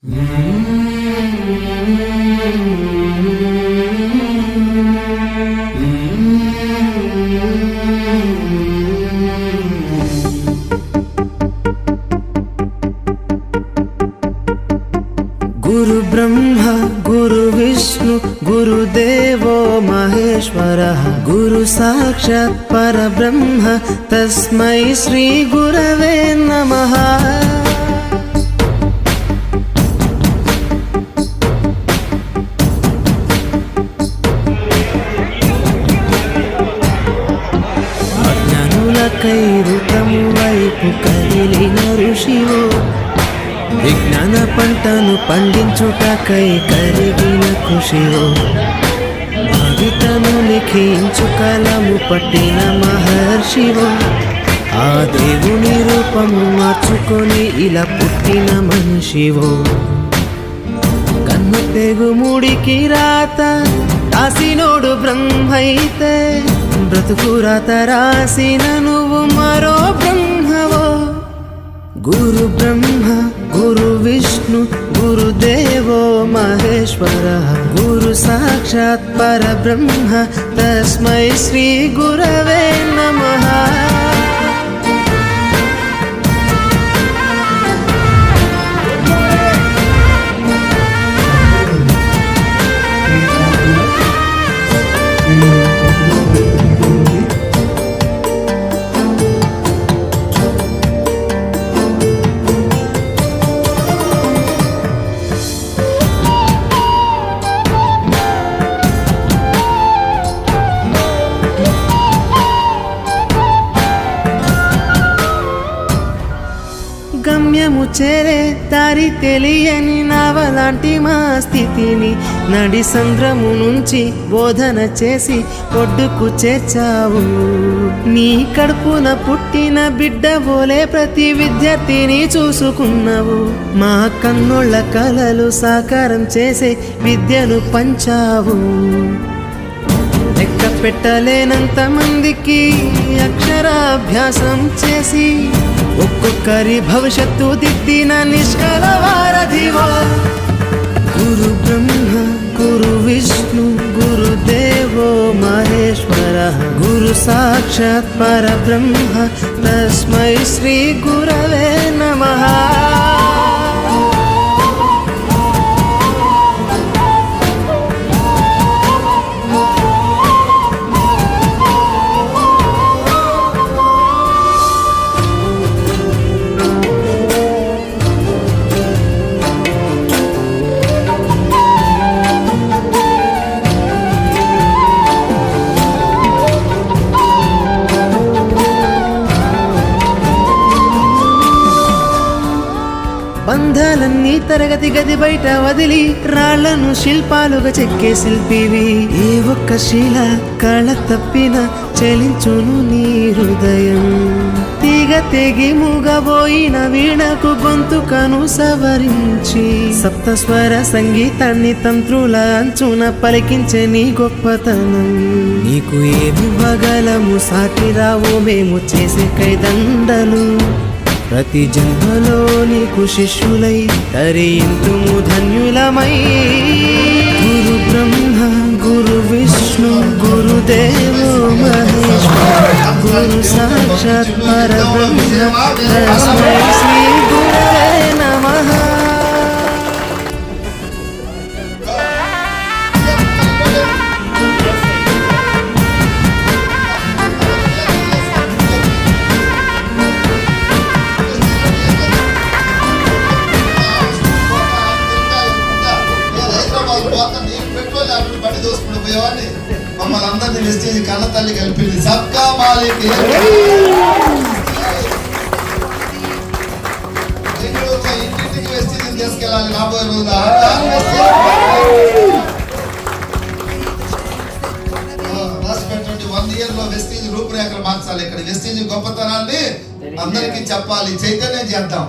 गुरु ब्रह्मा गुरु विष्णु गुरुदेवो महेश्वरः गुरु साक्षात् परब्रह्म तस्मै श्री गुरवे नमः। అజ్ఞానులకై ఋతము వైపు కదిలిన ఋషివో విజ్ఞాన పంటను పండించుటకై కరిగిన కృషివో భవితను లిఖించు కలము పట్టిన మహర్షివో ఆ దేవుని రూపము మార్చుకొని ఇలా పుట్టిన మనిషివో కన్ను తెగు ముడికి రాత రాసినోడు బ్రహ్మైతే బ్రతుకు రాత రాసిన నువ్వు మరో బ్రహ్మవో। गुरु ब्रह्मा गुरु विष्णु गुरुदेवो महेश्वरः गुरु साक्षात् परब्रह्म तस्मै श्री गुरवे नमः। గమ్యము చేరే దారి తెలియని నావలాంటి మా స్థితిని నడి సంద్రము నుంచి బోధన చేసి ఒడ్డుకు చేర్చావు। నీ కడుపున పుట్టిన బిడ్డ బోలే ప్రతి విద్యార్థిని చూసుకున్నావు। మా కన్నుళ్ళ కలలు సాకారం చేసే విద్యను పంచావు। లెక్క పెట్టలేనంత మందికి అక్షరాభ్యాసం చేసి ఒక్కొక్కరి భవిష్యత్తు దిద్దిన నిష్కల వారధివో। గురు బ్రహ్మ గురు విష్ణు గురుదేవో మహేశ్వరः గురు సాక్షాత్ పరబ్రహ్మ తస్మై శ్రీ గురవే నమః। బంధాలన్నీ తరగతి గది బయట వదిలి రాళ్లను శిల్పాలుగా చెక్కే శిల్పివి। ఏ ఒక్క శిల కళ తప్పిన చలించును నీ హృదయం। తీగ తెగి మూగబోయిన వీణకు గొంతుకను సవరించి సప్తస్వర సంగీతాన్ని తంత్రుల అంచున పలికించే నీ గొప్పతనం। నీకు ఏమి వగలము సాటి రావు మేము చేసే కైదండలు। ప్రతి జన్మలో నీకు శిష్యులై తరింతుము ధన్యులమై। గురు బ్రహ్మ గురు విష్ణు గురుదేవో మహేశ్వర గురు సాక్షాత్ పరబ్రహ్మ తస్మై శ్రీ గురవే నమః। మమ్మల్ని అందరినీ వెస్టేజ్ కన్న తల్లి కలిపింది సబ్కా మాలిక్ ఇంటింటికి వెస్టేజ్ తీసుకెళ్ళాలి రాబోయే రోజులు రాసి పెట్టండి। 1 year లో వెస్టేజ్ రూపురేఖలు మార్చాలి। ఇక్కడ వెస్టేజ్ గొప్పతనాన్ని అందరికీ చెప్పాలి, చైతన్యం చేద్దాం।